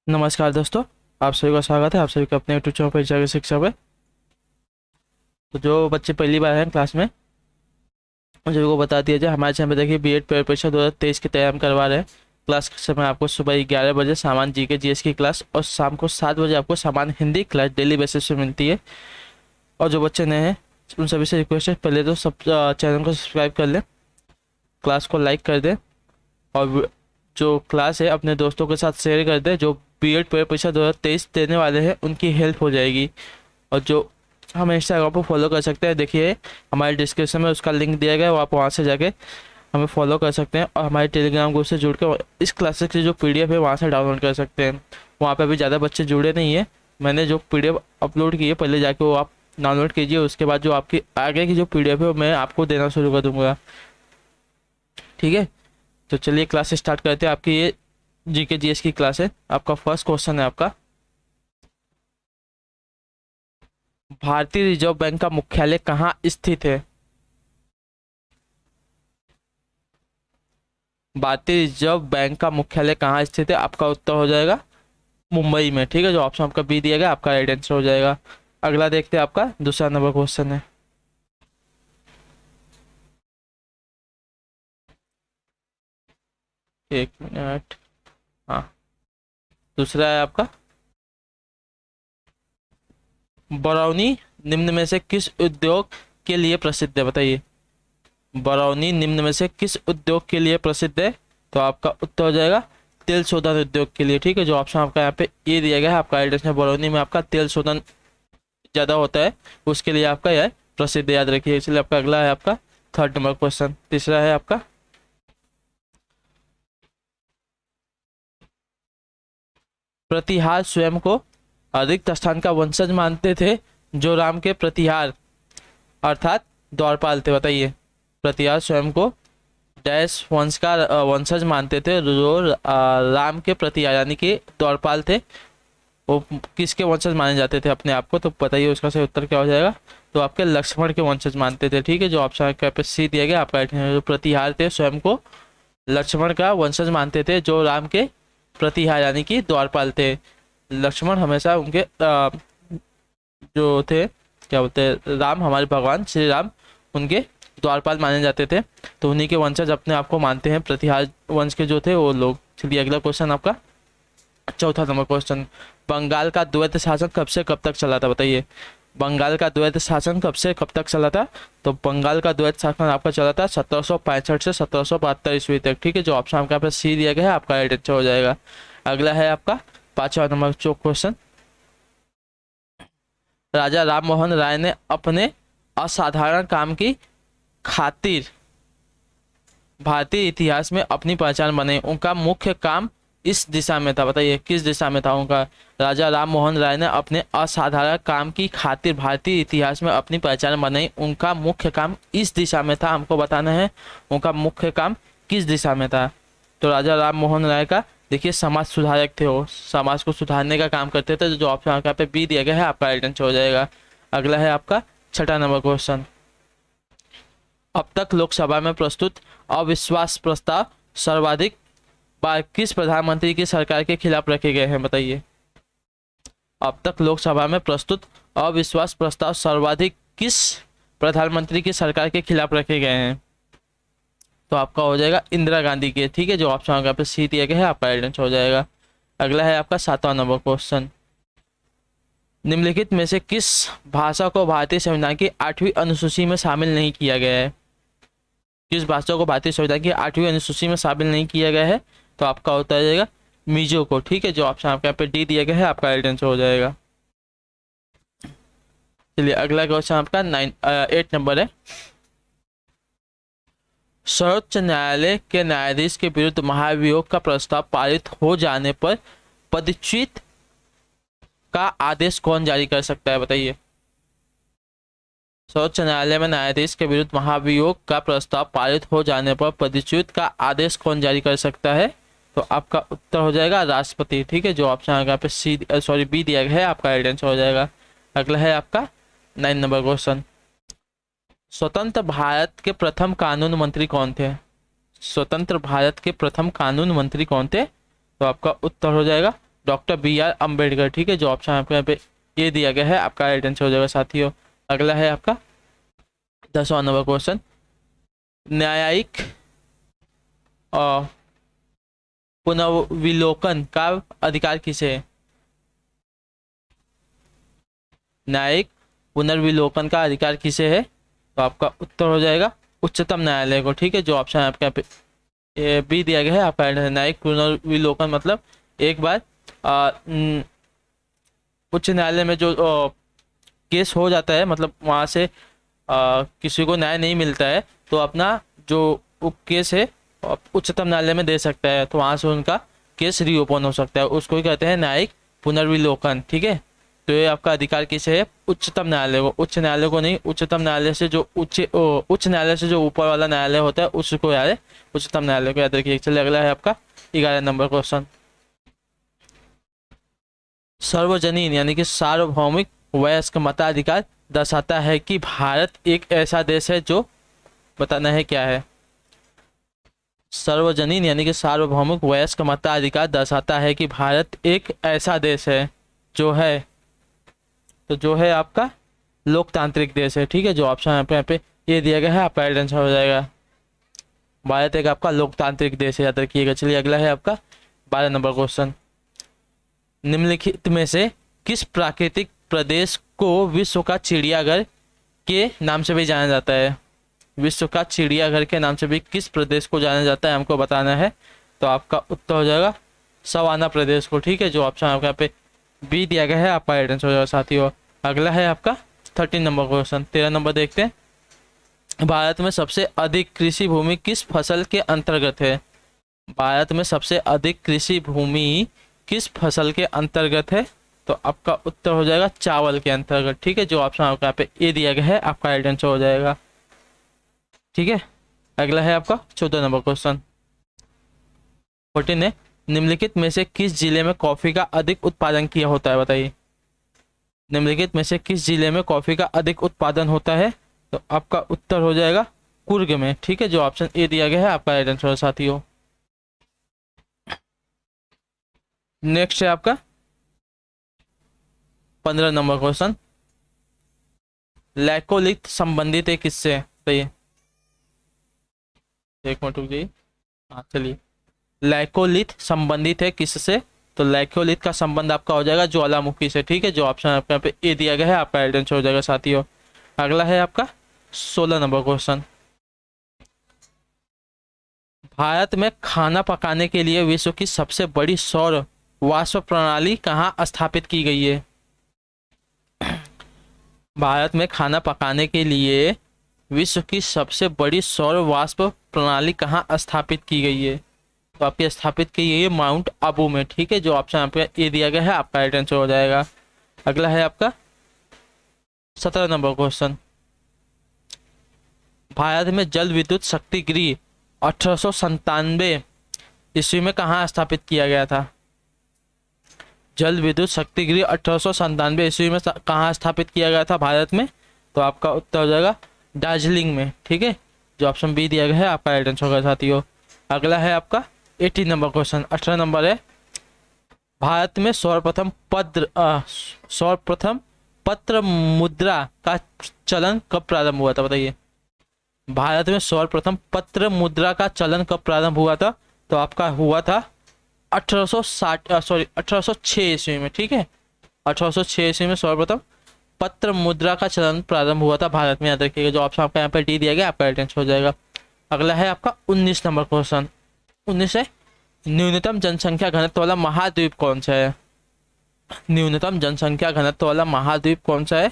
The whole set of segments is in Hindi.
नमस्कार दोस्तों। आप सभी का स्वागत है आप सभी का अपने यूट्यूब चैनल परिचय के शिक्षा पे। तो जो बच्चे पहली बार हैं क्लास में, उन सभी को बता दिया जाए, हमारे चैनल पे देखिए बीएड परीक्षा 2023 की तैयारी हम करवा रहे हैं। क्लास का समय आपको सुबह 11 बजे सामान्य जीके जीएस की क्लास और शाम को 7 बजे आपको सामान्य हिंदी क्लास डेली बेसिस पे मिलती है। और जो बच्चे नए हैं उन सभी से रिक्वेस्ट है, पहले तो सब चैनल को सब्सक्राइब कर लें, क्लास को लाइक कर दें और जो क्लास है अपने दोस्तों के साथ शेयर कर दें। जो बीएड परीक्षा 2023 देने वाले हैं उनकी हेल्प हो जाएगी। और जो हम इंस्टाग्राम पर फॉलो कर सकते हैं, देखिए हमारे डिस्क्रिप्शन में उसका लिंक दिया गया है, वो आप वहाँ से जाके हमें फॉलो कर सकते हैं। और हमारे टेलीग्राम ग्रुप से जुड़ कर इस क्लासेस की जो पीडीएफ है वहाँ से डाउनलोड कर सकते हैं। वहाँ पे अभी ज़्यादा बच्चे जुड़े नहीं है, मैंने जो पीडीएफ अपलोड की है पहले जाके वो आप डाउनलोड कीजिए। उसके बाद जो आपकी आगे की जो पीडीएफ है वो मैं आपको देना शुरू कर दूँगा, ठीक है। तो चलिए क्लास स्टार्ट करते हैं। आपकी ये जीके जीएस की क्लास है। आपका फर्स्ट क्वेश्चन है आपका, भारतीय रिजर्व बैंक का मुख्यालय कहाँ स्थित है? भारतीय रिजर्व बैंक का मुख्यालय कहाँ स्थित है? आपका उत्तर हो जाएगा मुंबई में, ठीक है। जो ऑप्शन आपका बी दिया गया आपका राइट आंसर हो जाएगा। अगला देखते हैं, आपका दूसरा नंबर क्वेश्चन है। एक मिनट, हाँ, दूसरा है आपका, बरौनी निम्न में से किस उद्योग के लिए प्रसिद्ध है? बताइए, बरौनी निम्न में से किस उद्योग के लिए प्रसिद्ध है? तो आपका उत्तर हो जाएगा तेल शोधन उद्योग के लिए, ठीक है। जो ऑप्शन आपका यहाँ पे ये दिया गया है आपका राइट आंसर, बरौनी में आपका तेल शोधन ज़्यादा होता है, उसके लिए आपका यह प्रसिद्ध, याद रखिए। इसलिए आपका अगला है आपका थर्ड नंबर क्वेश्चन, तीसरा है आपका, प्रतिहार स्वयं को रिक्त स्थान का वंशज मानते थे जो राम के प्रतिहार अर्थात द्वारपाल थे। बताइए, प्रतिहार स्वयं को डैश वंश का वंशज मानते थे जो राम के प्रतिहार यानी कि द्वारपाल थे, वो किसके वंशज माने जाते थे अपने आप को? तो बताइए उसका सही उत्तर क्या हो जाएगा? तो आपके लक्ष्मण के वंशज मानते थे, ठीक है। जो ऑप्शन पे सी दिया गया आपका, जो प्रतिहार थे स्वयं को लक्ष्मण का वंशज मानते थे जो राम के प्रतिहार यानी कि द्वारपाल थे। लक्ष्मण हमेशा उनके जो थे, क्या बोलते हैं, राम हमारे भगवान श्री राम उनके द्वारपाल माने जाते थे, तो उन्हीं के वंशज अपने आप को मानते हैं प्रतिहार वंश के जो थे वो लोग। चलिए अगला क्वेश्चन आपका चौथा नंबर क्वेश्चन, बंगाल का द्वैत शासन कब से कब तक चला था? बताइए, बंगाल का द्वैत शासन कब से कब तक चला था? तो बंगाल का द्वैत शासन आपका चला था 1765 से 1772 ईस्वी तक, ठीक है। जो ऑप्शन आपका यहाँ पे सी दिया गया है आपका राइट आंसर हो जाएगा। अगला है आपका पांचवा नंबर जो क्वेश्चन, राजा राम मोहन राय ने अपने असाधारण काम की खातिर भारतीय इतिहास में अपनी पहचान बनाई, उनका मुख्य काम इस दिशा में था। बताइए किस दिशा में था उनका? राजा राम मोहन राय ने अपने असाधारण काम की खातिर भारतीय इतिहास में अपनी पहचान बनाई, उनका मुख्य काम इस दिशा में था। हमको बताना है उनका मुख्य काम किस दिशा में था। तो राजा राम मोहन राय का देखिए समाज सुधारक थे, वो समाज को सुधारने का काम करते थे। जो ऑप्शन यहाँ पे बी दिया गया है आपका राइट आंसर हो जाएगा। अगला है आपका छठा नंबर क्वेश्चन, अब तक लोकसभा में प्रस्तुत अविश्वास प्रस्ताव सर्वाधिक बार किस प्रधानमंत्री की सरकार के खिलाफ रखे गए हैं? बताइए, अब तक लोकसभा में प्रस्तुत अविश्वास प्रस्ताव सर्वाधिक किस प्रधानमंत्री की सरकार के खिलाफ रखे गए हैं? तो आपका हो जाएगा इंदिरा गांधी के, ठीक है। जो ऑप्शन यहाँ पे सी दिया गया है आपका राइट आंसर हो जाएगा। अगला है आपका सातवां नंबर क्वेश्चन, निम्नलिखित में से किस भाषा को भारतीय संविधान की 8वीं अनुसूची में शामिल नहीं किया गया है? किस भाषा को भारतीय संविधान की 8वीं अनुसूची में शामिल नहीं किया गया है? तो आपका होता जाएगा मिजो को, ठीक है। जो ऑप्शन आपके यहाँ पे डी दिया गया है आपका राइट आंसर हो जाएगा। चलिए अगला क्वेश्चन आपका 8 नंबर है, सर्वोच्च न्यायालय के न्यायाधीश के विरुद्ध महाभियोग का प्रस्ताव पारित हो जाने पर पदच्युत का आदेश कौन जारी कर सकता है? बताइए, सर्वोच्च न्यायालय में न्यायाधीश के विरुद्ध महाभियोग का प्रस्ताव पारित हो जाने पर पदच्युत का आदेश कौन जारी कर सकता है? तो आपका उत्तर हो जाएगा राष्ट्रपति, ठीक है। जो ऑप्शन यहाँ पे सी सॉरी बी दिया गया है आपका राइट आंसर हो जाएगा। अगला है आपका 9 नंबर क्वेश्चन, स्वतंत्र भारत के प्रथम कानून मंत्री कौन थे? स्वतंत्र भारत के प्रथम कानून मंत्री कौन थे? तो आपका उत्तर हो जाएगा डॉक्टर बी आर अम्बेडकर, ठीक है, जो ऑप्शन आपको यहाँ पे ये दिया गया है आपका राइट आंसर हो जाएगा साथियों। अगला है आपका 10वां नंबर क्वेश्चन, न्यायिक और पुनर्विलोकन का अधिकार किसे है? न्यायिक पुनर्विलोकन का अधिकार किसे है? तो आपका उत्तर हो जाएगा उच्चतम न्यायालय को, ठीक है, जो ऑप्शन आपके यहाँ पे बी दिया गया है आपका न्यायिक पुनर्विलोकन मतलब एक बार उच्च न्यायालय में जो केस हो जाता है, मतलब वहाँ से किसी को न्याय नहीं मिलता है, तो अपना जो केस है उच्चतम न्यायालय में दे सकता है, तो वहाँ से उनका केस रीओपन हो सकता है, उसको ही कहते हैं न्यायिक पुनर्विलोकन, ठीक है। तो ये आपका अधिकार किसे है? उच्चतम न्यायालय को, उच्च न्यायालय को नहीं, उच्चतम न्यायालय से जो उच्च न्यायालय से जो ऊपर वाला न्यायालय होता है उसको याद है, उच्चतम न्यायालय को याद रखिए। चलिए अगला है आपका 11 नंबर क्वेश्चन, सार्वजनीन यानी कि सार्वभौमिक वयस्क मताधिकार दर्शाता है कि भारत एक ऐसा देश है जो, बताना है क्या है। सार्वजनीन यानी कि सार्वभौमिक वयस्क मताधिकार दर्शाता है कि भारत एक ऐसा देश है जो है, तो जो है आपका लोकतांत्रिक देश है, ठीक है, जो ऑप्शन यहाँ पे ये दिया गया है आपका राइट आंसर हो जाएगा। भारत एक आपका लोकतांत्रिक देश है, याद रखिएगा। चलिए अगला है आपका 12 नंबर क्वेश्चन, निम्नलिखित में से किस प्राकृतिक प्रदेश को विश्व का चिड़ियाघर के नाम से भी जाना जाता है? विश्व का चिड़ियाघर के नाम से भी किस प्रदेश को जाना जाता है हमको बताना है। तो आपका उत्तर हो जाएगा सवाना प्रदेश को, ठीक है, जो ऑप्शन आपका यहाँ पे बी दिया गया है आपका राइट आंसर हो जाएगा साथियों। अगला है आपका 13 नंबर क्वेश्चन, 13 नंबर देखते हैं, भारत में सबसे अधिक कृषि भूमि किस फसल के अंतर्गत है? भारत में सबसे अधिक कृषि भूमि किस फसल के अंतर्गत है? तो आपका उत्तर हो जाएगा चावल के अंतर्गत, ठीक है, जो ऑप्शन आपका यहाँ पे ए दिया गया है आपका राइट आंसर हो जाएगा, ठीक है। अगला है आपका 14 नंबर क्वेश्चन, 14 है, निम्नलिखित में से किस जिले में कॉफी का अधिक उत्पादन किया होता है? बताइए, निम्नलिखित में से किस जिले में कॉफी का अधिक उत्पादन होता है? तो आपका उत्तर हो जाएगा कुर्ग में, ठीक है, जो ऑप्शन ए दिया गया है आपका राइट आंसर साथियों। नेक्स्ट है आपका 15 नंबर क्वेश्चन, लैकोलिथ संबंधित है किससे? सही है, एक मिनट रुक जाइए, हाँ चलिए, लैकोलिथ संबंधित है किससे? तो लैकोलिथ का संबंध आपका हो जाएगा ज्वालामुखी से, ठीक है, जो ऑप्शन आपके यहाँ पे ए दिया गया है आपका राइट आंसर हो जाएगा साथियों। अगला है आपका 16 नंबर क्वेश्चन, भारत में खाना पकाने के लिए विश्व की सबसे बड़ी सौर वाष्प प्रणाली कहाँ स्थापित की गई है? भारत में खाना पकाने के लिए विश्व की सबसे बड़ी सौर वाष्प प्रणाली कहाँ स्थापित की गई है? तो आपकी स्थापित की गई है माउंट आबू में, ठीक है, जो ऑप्शन आपका ये दिया गया है आपका राइट आंसर हो जाएगा। अगला है आपका 17 नंबर क्वेश्चन, भारत में जल विद्युत शक्ति गृह 1897 ईस्वी में कहाँ स्थापित किया गया था? जल विद्युत शक्ति गृह 1897 ईस्वी में कहाँ स्थापित किया गया था भारत में? तो आपका उत्तर हो जाएगा दार्जिलिंग में, ठीक है, जो ऑप्शन बी दिया गया है आपका राइट आंसर होगा साथियों। अगला है आपका 18 नंबर क्वेश्चन, 18 नंबर है, भारत में सर्वप्रथम पत्र मुद्रा का चलन कब प्रारंभ हुआ था? बताइए, भारत में सर्वप्रथम पत्र मुद्रा का चलन कब प्रारंभ हुआ था? तो आपका हुआ था 1806 ईस्वी में, ठीक है, 1806 ईस्वी में सर्वप्रथम पत्र मुद्रा का चलन प्रारंभ हुआ था भारत में, याद रखिएगा, जो ऑप्शन आपका यहाँ पर डी दिया गया आपका राइट आंसर हो जाएगा। अगला है आपका 19 नंबर क्वेश्चन, 19 है, न्यूनतम जनसंख्या घनत्व वाला महाद्वीप कौन सा है? न्यूनतम जनसंख्या घनत्व वाला महाद्वीप कौन सा है?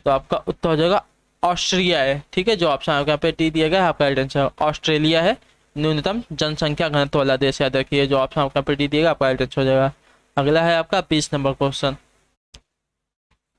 तो आपका उत्तर हो जाएगा ऑस्ट्रिया है, ठीक है, जो ऑप्शन आपके यहाँ पे टी दिया गया है आपका राइट आंसर ऑस्ट्रेलिया है, न्यूनतम जनसंख्या घनत्व वाला देश, याद रखिए, जो ऑप्शन आपका पे टी दिएगा आपका राइट आंसर हो जाएगा। अगला है आपका 20 नंबर क्वेश्चन,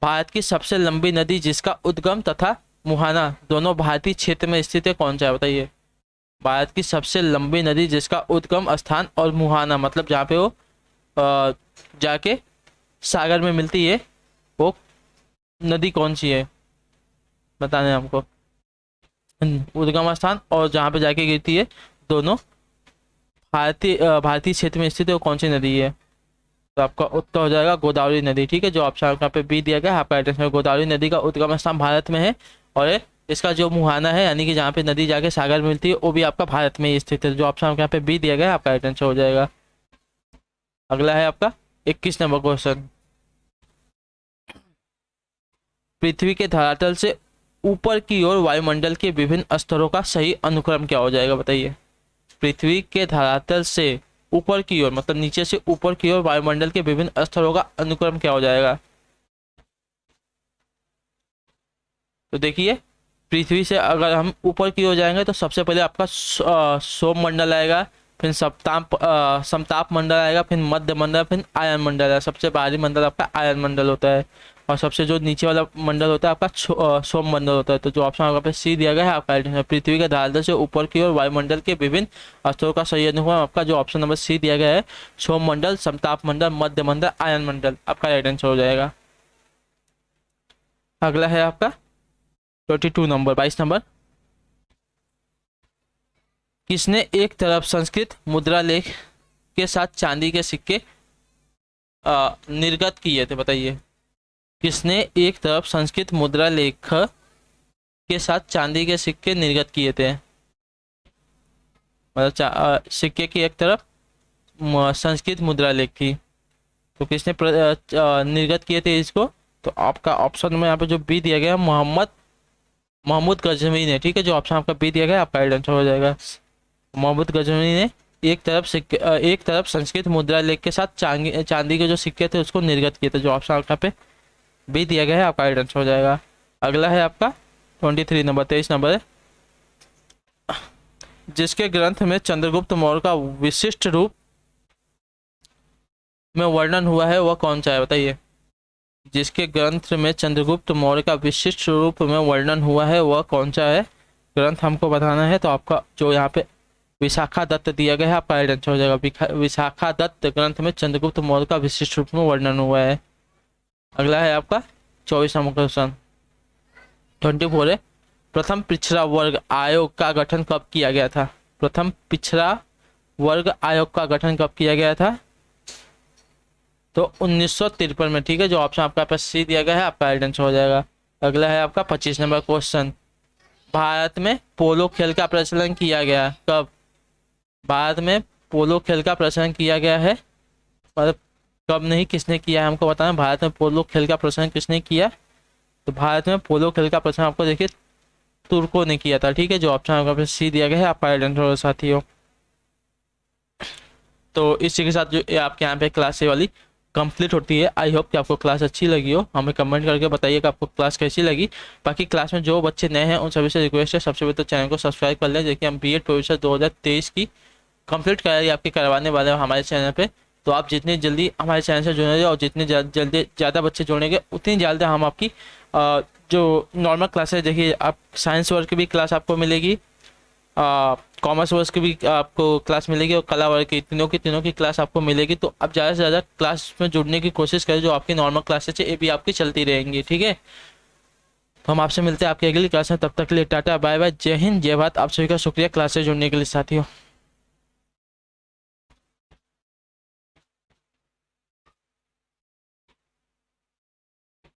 भारत की सबसे लंबी नदी जिसका उद्गम तथा मुहाना दोनों भारतीय क्षेत्र में स्थित है कौन सा है? बताइए, भारत की सबसे लंबी नदी जिसका उद्गम स्थान और मुहाना मतलब जहाँ पे वो जाके सागर में मिलती है, वो नदी कौन सी है बताने हमको, उद्गम स्थान और जहाँ पे जाके गिरती है, दोनों भारतीय क्षेत्र में स्थित है, वो कौन सी नदी है? तो आपका उत्तर हो जाएगा गोदावरी नदी। ठीक है, जो ऑप्शन यहाँ पे बी दिया गया है आपका राइट आंसर। गोदावरी नदी का उद्गम स्थान भारत में है और इसका जो मुहाना है यानी कि जहाँ पे नदी जाके सागर मिलती है वो भी आपका भारत में ही स्थित है। जो ऑप्शन यहाँ पे बी दिया गया है आपका राइट आंसर हो जाएगा। अगला है आपका 21 नंबर क्वेश्चन। पृथ्वी के धरातल से ऊपर की ओर वायुमंडल के विभिन्न स्तरों का सही अनुक्रम क्या हो जाएगा, बताइए। पृथ्वी के धरातल से ऊपर की ओर मतलब नीचे से ऊपर की ओर वायुमंडल के विभिन्न स्तरों का अनुक्रम क्या हो जाएगा। तो देखिए, पृथ्वी से अगर हम ऊपर की ओर जाएंगे तो सबसे पहले आपका सोम मंडल आएगा, फिर समताप मंडल आएगा, फिर मध्य मंडल, फिर आयन मंडल है। सबसे बाहरी मंडल आपका आयन मंडल होता है और सबसे जो नीचे वाला मंडल होता है आपका सोम मंडल होता है। तो जो ऑप्शन आपका पे सी दिया गया है आपका राइट आंसर। पृथ्वी के धरातल से ऊपर की ओर वायुमंडल के विभिन्न स्तरों का सही अनुक्रम आपका जो ऑप्शन नंबर सी दिया गया है, सोम मंडल, समताप मंडल, मध्य मंडल, आयन मंडल, आपका राइट आंसर हो जाएगा। अगला है आपका 22 नंबर, 22 नंबर। किसने एक तरफ संस्कृत मुद्रा लेख के साथ चांदी के सिक्के निर्गत किए थे, बताइए। किसने एक तरफ संस्कृत मुद्रा लेख के साथ चांदी के सिक्के निर्गत किए थे, मतलब सिक्के की एक तरफ संस्कृत मुद्रा लेख की, तो किसने निर्गत किए थे इसको। तो आपका ऑप्शन में यहाँ पे जो बी दिया गया है महमूद गजनवी ने। ठीक है, जो ऑप्शन आपका बी दिया गया आपका राइट आंसर हो जाएगा। महमूद गजनवी ने एक तरफ संस्कृत मुद्रा लेख के साथ चांदी के जो सिक्के थे उसको निर्गत किए थे। जो ऑप्शन आपका पे बी दिया गया है आपका राइट आंसर हो जाएगा। अगला है आपका 23 नंबर, 23 नंबर है। जिसके ग्रंथ में चंद्रगुप्त मौर्य का विशिष्ट रूप में वर्णन हुआ है वह कौन सा है, बताइए। जिसके ग्रंथ में चंद्रगुप्त मौर्य का विशिष्ट रूप में वर्णन हुआ है वह कौन सा है, ग्रंथ हमको बताना है। तो आपका जो यहाँ पे विशाखा दत्त दिया गया है आपका राइट आंसर हो जाएगा। विशाखा दत्त ग्रंथ में चंद्रगुप्त मौर्य का विशिष्ट रूप में वर्णन हुआ है। अगला है आपका 24 नंबर क्वेश्चन, 24 है। प्रथम पिछड़ा वर्ग आयोग का गठन कब किया गया था। प्रथम पिछड़ा वर्ग आयोग का गठन कब किया गया था, तो 1953 में। ठीक है, जो ऑप्शन आपका पास सी दिया गया है आपका राइट आंसर हो जाएगा। अगला है आपका 25 नंबर क्वेश्चन। भारत में पोलो खेल का प्रचलन किया गया कब। भारत में पोलो खेल का प्रचलन किया गया है, मतलब कब नहीं, किसने किया है हमको बताना। भारत में पोलो खेल का प्रचलन किसने किया, तो भारत में पोलो खेल का प्रचलन आपको देखिए तुर्कों ने किया था। ठीक है, जो ऑप्शन आपका सी दिया गया है आपका राइट आंसर साथियों। तो इसी के साथ जो आपके यहाँ पे क्लास वाली कंप्लीट होती है। आई होप कि आपको क्लास अच्छी लगी हो। हमें कमेंट करके बताइए कि आपको क्लास कैसी लगी। बाकी क्लास में जो बच्चे नए हैं उन सभी से रिक्वेस्ट है सबसे पहले तो चैनल को सब्सक्राइब कर लें। देखिए हम बीएड प्रवेश 2023 की कंप्लीट तैयारी आपकी करवाने वाले हैं हमारे चैनल पे। तो आप जितनी जल्दी हमारे चैनल से जुड़ेंगे और जितने जल्दी ज़्यादा बच्चे जुड़ेंगे उतनी जल्दी हम आपकी जो नॉर्मल क्लासेस, देखिए आप साइंस वर्ग की भी क्लास आपको मिलेगी, कॉमर्स वर्ग की भी आपको क्लास मिलेगी और कला वर्ग की, तीनों की क्लास आपको मिलेगी। तो आप ज़्यादा से ज़्यादा क्लास में जुड़ने की कोशिश करें। जो आपकी नॉर्मल क्लासेस है ये भी आपकी चलती रहेंगी। ठीक है, तो हम आपसे मिलते हैं आपकी अगली क्लास में। तब तक के लिए टाटा बाय बाय, जय हिंद जय भारत। आप सभी का शुक्रिया क्लास से जुड़ने के लिए साथियों।